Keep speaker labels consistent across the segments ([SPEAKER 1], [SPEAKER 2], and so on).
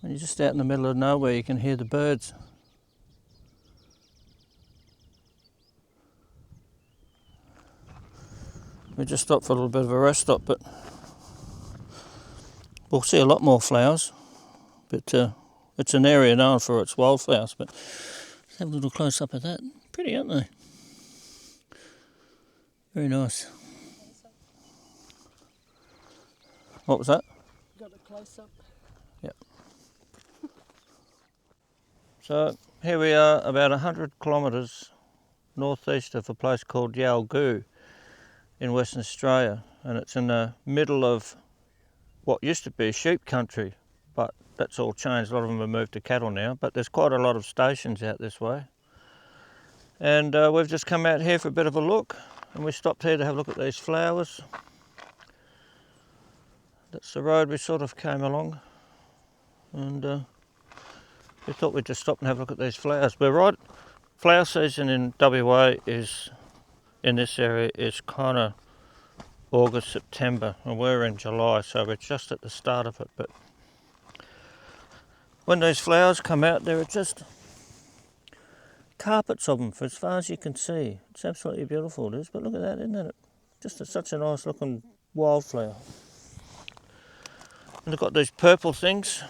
[SPEAKER 1] When you're just out in the middle of nowhere, you can hear the birds. We just stopped for a little bit of a rest stop, but we'll see a lot more flowers. But it's an area known for its wildflowers. But let's have a little close up of that. Pretty, aren't they? Very nice. What was that?
[SPEAKER 2] Got a close up.
[SPEAKER 1] Yep. So here we are, about 100 kilometres northeast of a place called Yalgoo in Western Australia, and it's in the middle of what used to be sheep country, but that's all changed. A lot of them have moved to cattle now, but there's quite a lot of stations out this way. And we've just come out here for a bit of a look, and we stopped here to have a look at these flowers. That's the road we sort of came along, and we thought we'd just stop and have a look at these flowers. We're right, flower season in WA is, in this area, is kind of August, September, and we're in July, so we're just at the start of it. But when these flowers come out, there are just carpets of them for as far as you can see. It's absolutely beautiful, it is. But look at that, isn't it? Just such a nice looking wildflower. And they've got these purple things.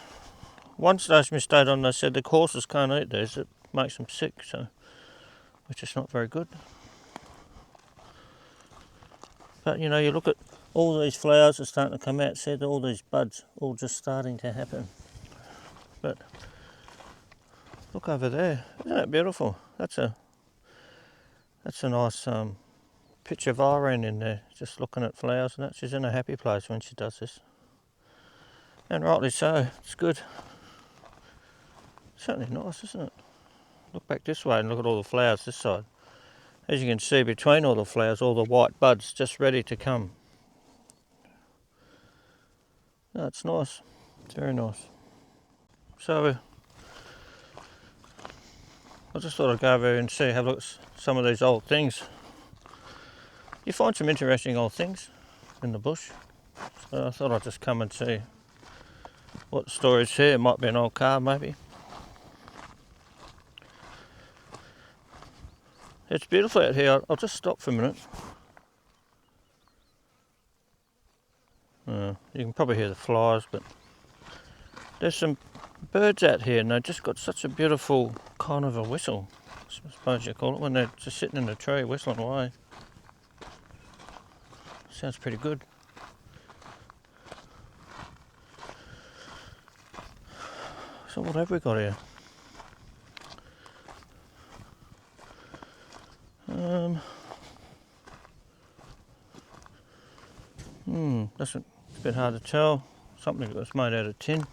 [SPEAKER 1] One station we stayed on, they said the horses can't eat these, it makes them sick, so which is not very good. But you know, you look at all these flowers are starting to come out, see all these buds all just starting to happen. But look over there, isn't that beautiful? That's a nice picture of Irene in there, just looking at flowers and that. She's in a happy place when she does this. And rightly so, it's good. Certainly nice, isn't it? Look back this way and look at all the flowers this side. As you can see, between all the flowers, all the white buds just ready to come. No, it's nice. It's very nice. So I just thought I'd go over and see, have a look at some of these old things. You find some interesting old things in the bush. So I thought I'd just come and see what the story is here. It might be an old car, maybe. It's beautiful out here. I'll just stop for a minute. You can probably hear the flies, but there's some birds out here and they've just got such a beautiful kind of a whistle, I suppose you call it, when they're just sitting in a tree whistling away. Sounds pretty good. So what have we got here? It's a bit hard to tell. Something that's made out of tin.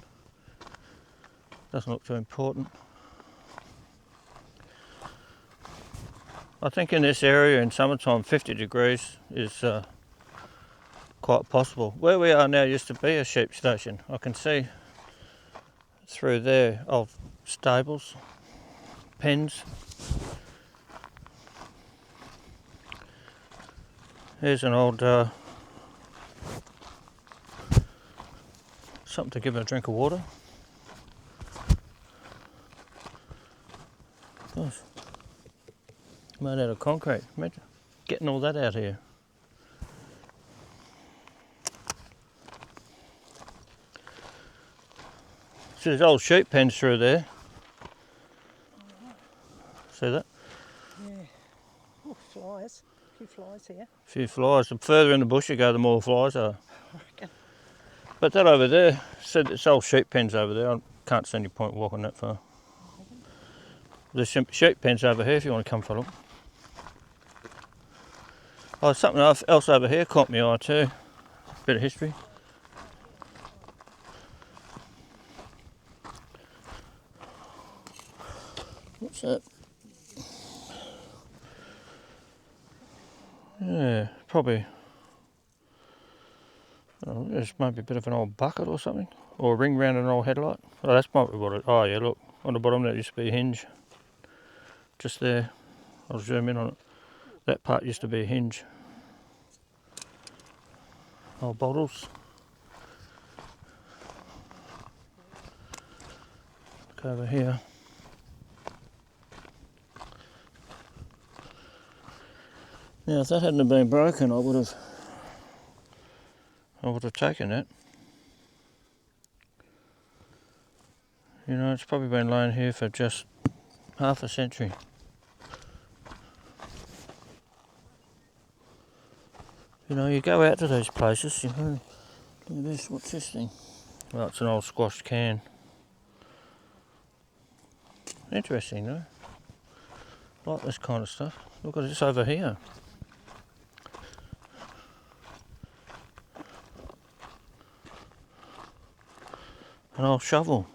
[SPEAKER 1] Doesn't look too important. I think in this area in summertime 50 degrees is quite possible. Where we are now used to be a sheep station. I can see through there of stables, pens. Here's an old something to give it a drink of water. Gosh, made out of concrete. Imagine getting all that out here. See there's old sheep pens through there. See that?
[SPEAKER 2] Yeah. Oh, flies. A few flies here.
[SPEAKER 1] A few flies. The further in the bush you go, the more flies are.
[SPEAKER 2] I reckon.
[SPEAKER 1] But that over there, said it's old sheep pens over there. I can't see any point walking that far. There's some sheep pens over here if you want to come for a look. Oh, something else over here caught my eye too. Bit of history. What's that? Yeah, probably. Oh, this might be a bit of an old bucket or something, or a ring round an old headlight. Oh, that's might be what it. Oh yeah, look on the bottom there used to be a hinge. Just there. I'll zoom in on it. That part used to be a hinge. Old bottles. Look over here. Now, if that hadn't have been broken, I would have taken it. You know, it's probably been laying here for just half a century. You know, you go out to these places, you know, look at this, what's this thing? Well, it's an old squashed can. Interesting, though. I like this kind of stuff. Look at this over here. An old shovel.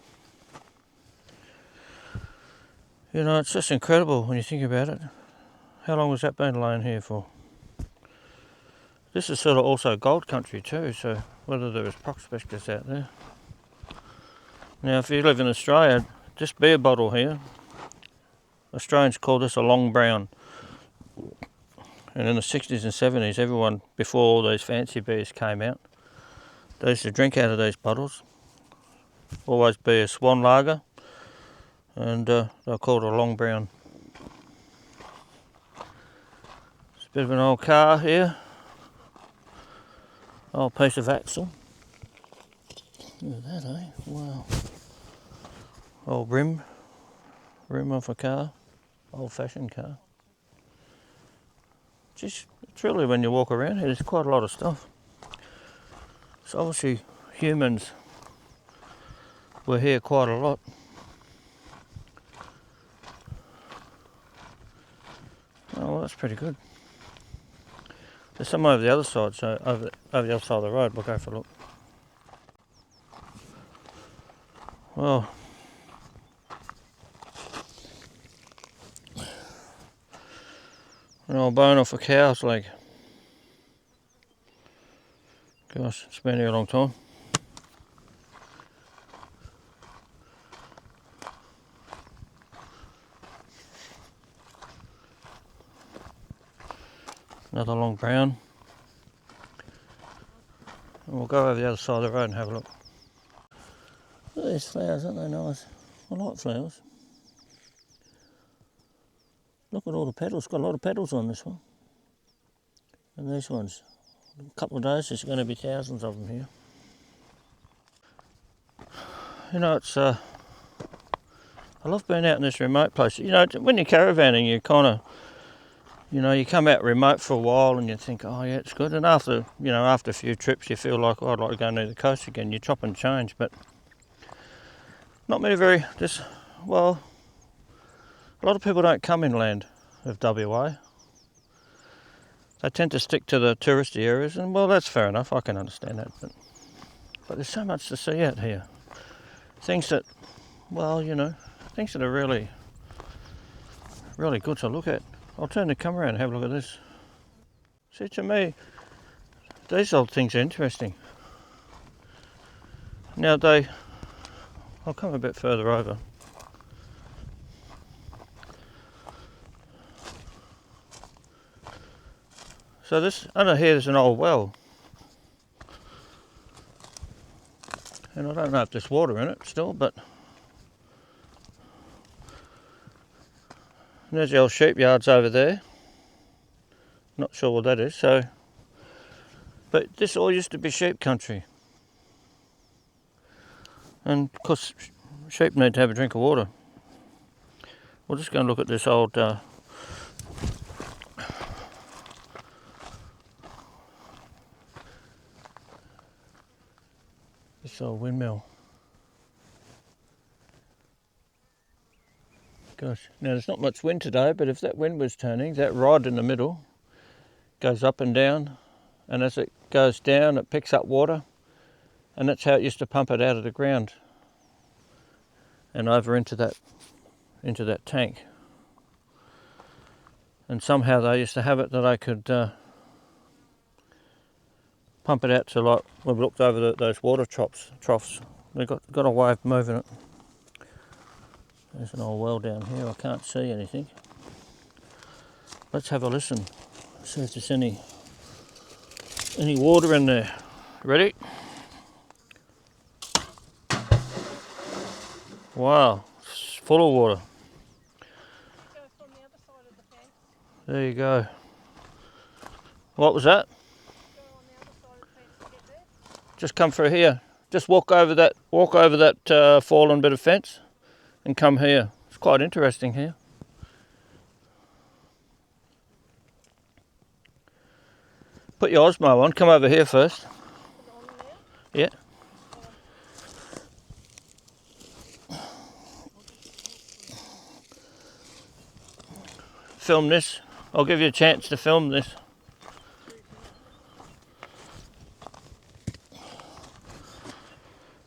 [SPEAKER 1] You know, it's just incredible when you think about it. How long has that been laying here for? This is sort of also gold country too, so whether there is prospectors out there. Now, if you live in Australia, this beer bottle here, Australians call this a long brown. And in the 60s and 70s, everyone, before all these fancy beers came out, they used to drink out of these bottles. Always be a Swan lager, and they're called a long brown. It's a bit of an old car here. Old piece of axle. Look at that, eh? Wow. Old rim of a car. Old-fashioned car. Just, it's really, when you walk around here, there's quite a lot of stuff. So obviously humans were here quite a lot. Oh, well, that's pretty good. There's some over the other side, so over the other side of the road, we'll go for a look. Well, an old bone off a cow's leg. Gosh, it's been here a long time. Another long brown. And we'll go over the other side of the road and have a look. Look at these flowers, aren't they nice? I like flowers. Look at all the petals, got a lot of petals on this one. And these ones. In a couple of days there's going to be thousands of them here. You know, it's I love being out in this remote place. You know, when you're caravanning, you kind of, you know, you come out remote for a while and you think, oh yeah, it's good. And after, you know, after a few trips, you feel like, oh, I'd like to go near the coast again. You chop and change, but not many well, a lot of people don't come inland of WA. They tend to stick to the touristy areas, and well, that's fair enough. I can understand that, but there's so much to see out here. Things that, well, you know, things that are really, really good to look at. I'll turn the camera around and have a look at this. See, to me, these old things are interesting. Now I'll come a bit further over. So this, under here there's an old well. And I don't know if there's water in it still, but there's the old sheep yards over there. Not sure what that is, so. But this all used to be sheep country. And of course, sheep need to have a drink of water. We're just going to look at this old windmill. Gosh, now there's not much wind today, but if that wind was turning, that rod in the middle goes up and down, and as it goes down, it picks up water, and that's how it used to pump it out of the ground and over into that tank. And somehow they used to have it that they could pump it out to, like, we've looked over those water troughs. They've got a way of moving it. There's an old well down here. I can't see anything. Let's have a listen. See if there's any water in there. Ready? Wow, full of water.
[SPEAKER 2] Go from the other side of the fence.
[SPEAKER 1] There you go. What was that?
[SPEAKER 2] Go on the other side of the fence to get there.
[SPEAKER 1] Just come through here. Just walk over that fallen bit of fence and come here. It's quite interesting here. Put your Osmo on. Come over here first.
[SPEAKER 2] Put it on now.
[SPEAKER 1] Yeah. Film this. I'll give you a chance to film this.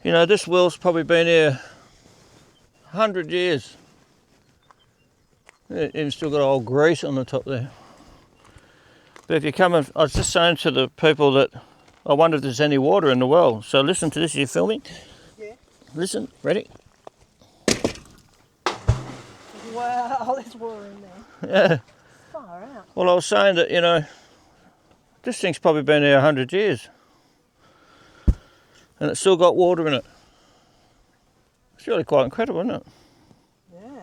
[SPEAKER 1] You know, this well's probably been here 100 years. It's still got old grease on the top there. But if you come in, I was just saying to the people that I wonder if there's any water in the well. So listen to this, are you filming?
[SPEAKER 2] Yeah.
[SPEAKER 1] Listen, ready?
[SPEAKER 2] Wow, there's water in there.
[SPEAKER 1] Yeah.
[SPEAKER 2] Far out.
[SPEAKER 1] Well, I was saying that, you know, this thing's probably been here 100 years. And it's still got water in it. It's really quite incredible, isn't it?
[SPEAKER 2] Yeah.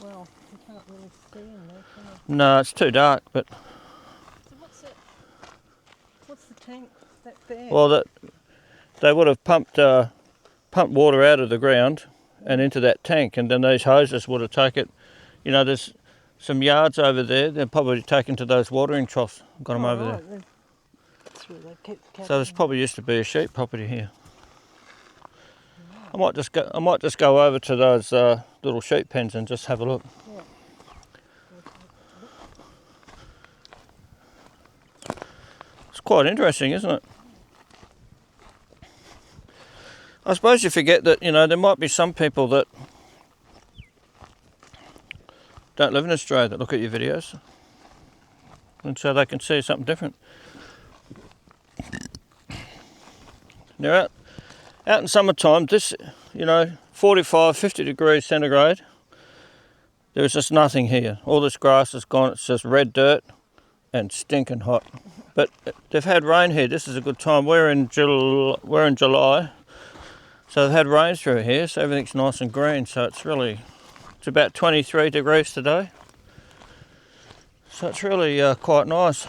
[SPEAKER 2] Well, you can't really see in there, can you?
[SPEAKER 1] No, it's too dark, but...
[SPEAKER 2] So what's the tank that there?
[SPEAKER 1] Well, they would have pumped water out of the ground and into that tank, and then these hoses would have taken it. You know, there's some yards over there. They're probably taken to those watering troughs. Got them over there.
[SPEAKER 2] That's where they keep the cattle.
[SPEAKER 1] So this probably used to be a sheep property here. I might just go over to those little sheep pens and just have a look.
[SPEAKER 2] Yeah.
[SPEAKER 1] It's quite interesting, isn't it? I suppose you forget that, you know, there might be some people that don't live in Australia that look at your videos, and so they can see something different. Now out in summertime, this, you know, 45, 50 degrees centigrade, there's just nothing here. All this grass is gone, it's just red dirt and stinking hot. But they've had rain here. This is a good time. We're in July. So they've had rain through here, so everything's nice and green. So it's about 23 degrees today. So it's really quite nice.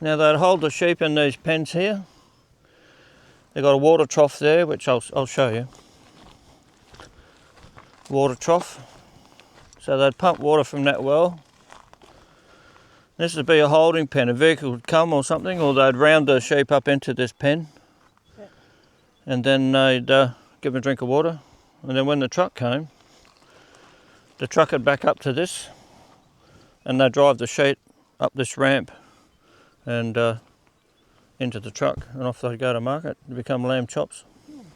[SPEAKER 1] Now they'd hold the sheep in these pens here. They've got a water trough there, which I'll show you. Water trough. So they'd pump water from that well. This would be a holding pen. A vehicle would come or something, or they'd round the sheep up into this pen. Yeah. And then they'd give them a drink of water. And then when the truck came, the truck would back up to this, and they'd drive the sheep up this ramp and into the truck, and off they'd go to market to become lamb chops. Look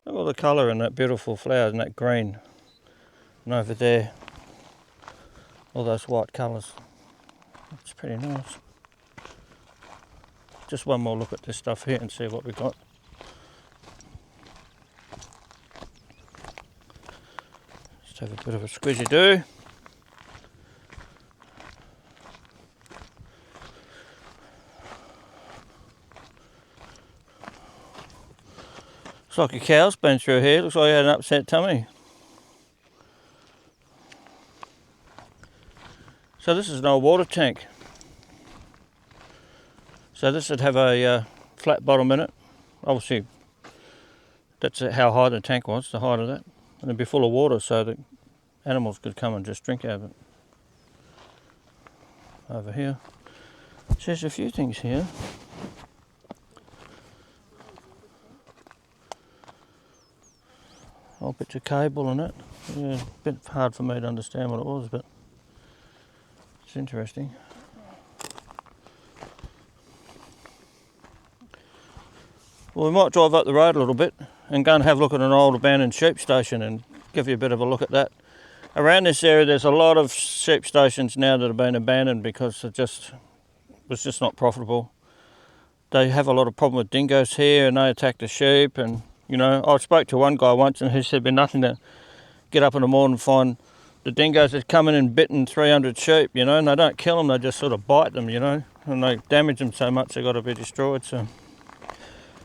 [SPEAKER 1] at all the colour in that beautiful flowers and that green. And over there, all those white colours. It's pretty nice. Just one more look at this stuff here and see what we've got. Just have a bit of a squizzy do. Looks like a cow's been through here. Looks like he had an upset tummy. So this is an old water tank. So this would have a flat bottom in it. Obviously, that's how high the tank was, the height of that. And it'd be full of water so that animals could come and just drink out of it. Over here. So there's a few things here. Old bits of cable in it. Yeah, a bit hard for me to understand what it was, but it's interesting. Well, we might drive up the road a little bit and go and have a look at an old abandoned sheep station and give you a bit of a look at that. Around this area there's a lot of sheep stations now that have been abandoned because it was just not profitable. They have a lot of problem with dingoes here and they attack the sheep, and you know, I spoke to one guy once and he said it'd be nothing to get up in the morning and find the dingoes that's come in and bitten 300 sheep, you know, and they don't kill them, they just sort of bite them, you know, and they damage them so much they've got to be destroyed. So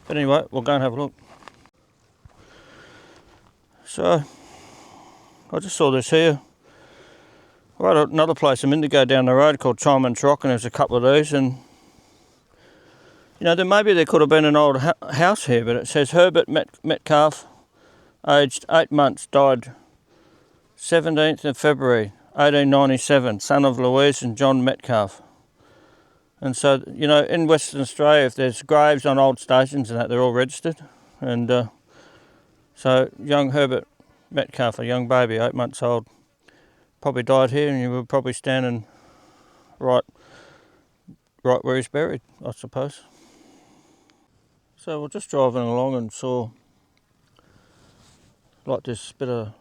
[SPEAKER 1] But anyway, we'll go and have a look. So, I just saw this here. Right at another place, I'm in to go down the road called Chimon's Rock, and there's a couple of these, and you know, maybe there could have been an old house here, but it says Herbert Metcalf, aged 8 months, died 17th of February 1897, son of Louise and John Metcalf. And so, you know, in Western Australia, if there's graves on old stations and that, they're all registered. And so young Herbert Metcalf, a young baby, 8 months old, probably died here, and you were probably standing right where he's buried, I suppose. So we're just driving along and saw like this bit of,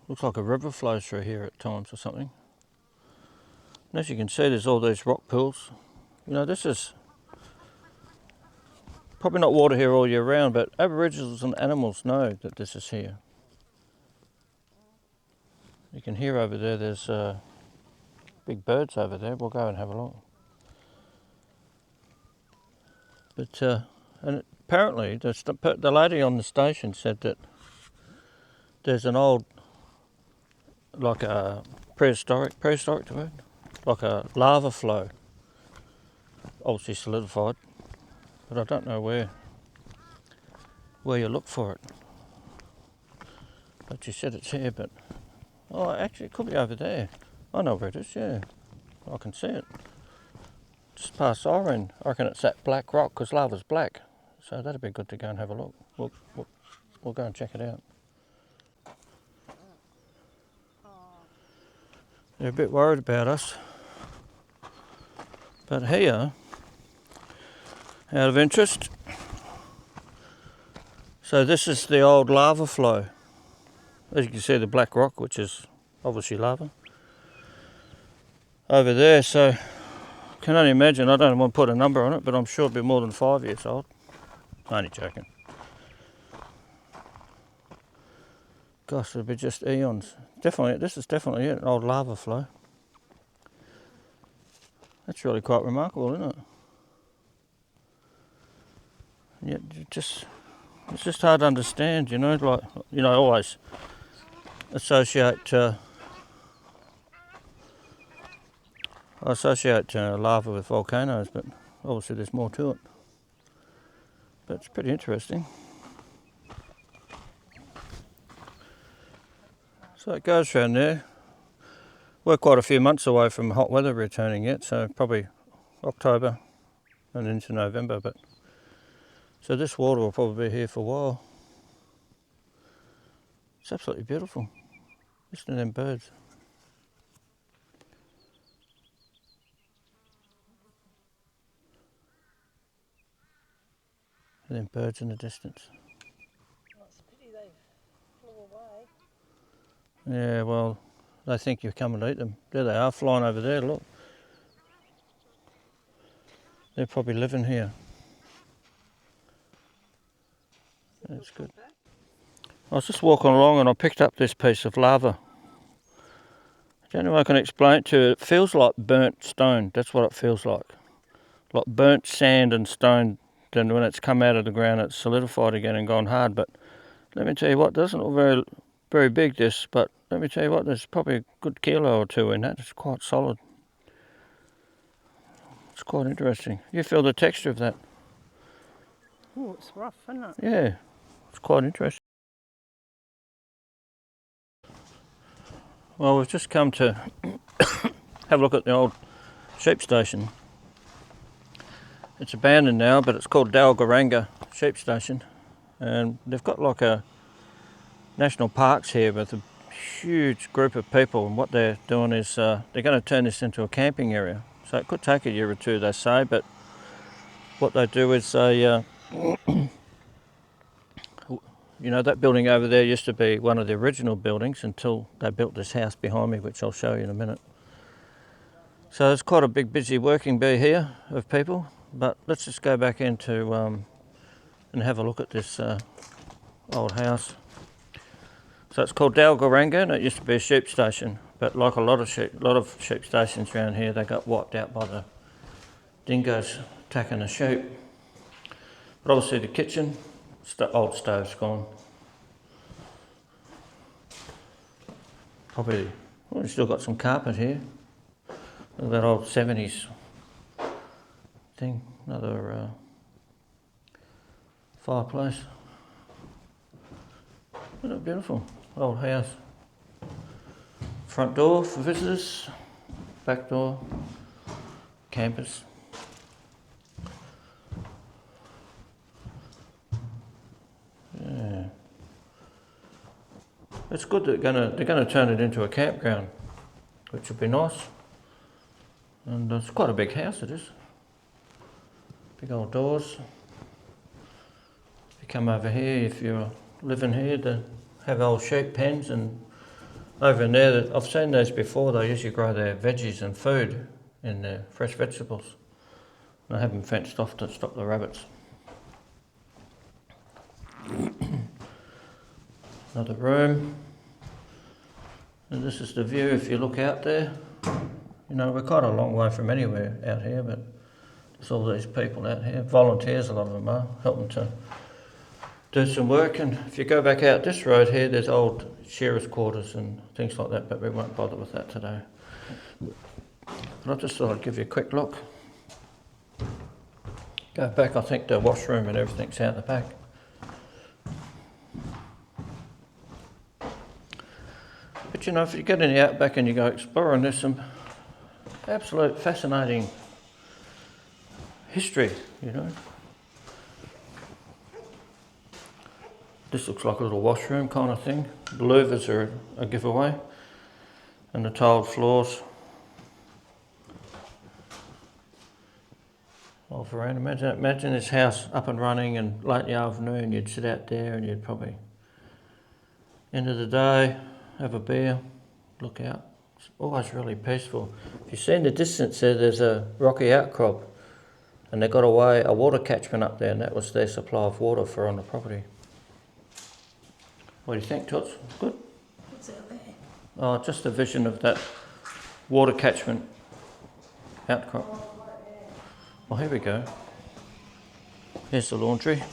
[SPEAKER 1] looks like a river flows through here at times or something. And as you can see, there's all these rock pools. You know, this is probably not water here all year round, but Aboriginals and animals know that this is here. You can hear over there, there's big birds over there. We'll go and have a look. But and apparently the lady on the station said that there's an old, like a prehistoric the word, like a lava flow, obviously solidified, but I don't know where you look for it. But you said it's here, but oh, actually it could be over there. I know where it is, yeah. I can see it. Just past Siren. I reckon it's that black rock, because lava's black. So that'd be good to go and have a look. We'll go and check it out. They're a bit worried about us. But here, out of interest, so this is the old lava flow. As you can see, the black rock, which is obviously lava, over there. So I can only imagine, I don't want to put a number on it, but I'm sure it'll be more than 5 years old. Only joking. Gosh, it'll be just eons. Definitely, this is definitely it, an old lava flow. That's really quite remarkable, isn't it? Yet it's just hard to understand, you know, like, you know, I always associate lava with volcanoes, but obviously there's more to it. But it's pretty interesting. So it goes around there. We're quite a few months away from hot weather returning yet, so probably October and into November. But so this water will probably be here for a while. It's absolutely beautiful. Listen to them birds. And them birds in the distance.
[SPEAKER 2] Oh, it's a pity they flew away.
[SPEAKER 1] Yeah, well, they think you're coming to eat them. There they are, flying over there, look. They're probably living here. That's good. I was just walking along and I picked up this piece of lava. The only way I can explain it to you, it feels like burnt stone. That's what it feels like. Like burnt sand and stone. Then when it's come out of the ground, it's solidified again and gone hard. But let me tell you what, it doesn't look very, very big, this, but let me tell you what, there's probably a good kilo or two in that. It's quite solid. It's quite interesting. You feel the texture of that?
[SPEAKER 2] Oh, it's rough, isn't it?
[SPEAKER 1] Yeah, it's quite interesting. Well, we've just come to have a look at the old sheep station. It's abandoned now, but it's called Dalgaranga Sheep Station, and they've got like a national parks here with a huge group of people, and what they're doing is they're going to turn this into a camping area. So it could take a year or two, they say, but what they do is they, you know, that building over there used to be one of the original buildings until they built this house behind me, which I'll show you in a minute. So there's quite a big busy working bee here of people, but let's just go back into and have a look at this old house. So it's called Dalgaranga, and it used to be a sheep station, but like a lot of sheep stations around here, they got wiped out by the dingoes attacking the sheep. But obviously the kitchen, old stove's gone. Probably, well, we've still got some carpet here. Look at that old 70s thing, another fireplace. Isn't it beautiful? Old house. Front door for visitors, back door, campers. Yeah. It's good that they're gonna turn it into a campground, which would be nice. And it's quite a big house, it is. Big old doors. If you come over here, if you're living here, they have old sheep pens, and over in there, I've seen those before, they usually grow their veggies and food in their fresh vegetables. And they have them fenced off to stop the rabbits. Another room. And this is the view if you look out there. You know, we're quite a long way from anywhere out here, but there's all these people out here, volunteers, a lot of them are, helping to do some work. And if you go back out this road here, there's old shearers' quarters and things like that, but we won't bother with that today. But I just thought I'd give you a quick look. Go back, I think the washroom and everything's out the back. But you know, if you get in the outback and you go exploring, there's some absolute fascinating history, you know. This looks like a little washroom kind of thing. The louvers are a giveaway. And the tiled floors. Oh, veranda. Imagine this house up and running, and late in the afternoon you'd sit out there and you'd probably, end of the day, have a beer, look out. It's always really peaceful. If you see in the distance there, there's a rocky outcrop, and they've got a water catchment up there, and that was their supply of water for on the property. What do you think, Tots? Good?
[SPEAKER 2] What's out there?
[SPEAKER 1] Oh, just a vision of that water catchment outcrop. Well, here we go. Here's the laundry.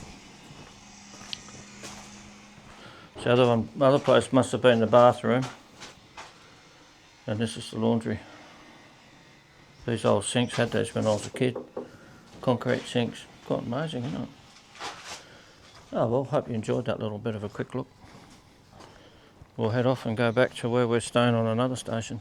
[SPEAKER 1] So the other place must have been the bathroom. And this is the laundry. These old sinks, had those when I was a kid. Concrete sinks. Quite amazing, isn't it? Oh well, hope you enjoyed that little bit of a quick look. We'll head off and go back to where we're staying on another station.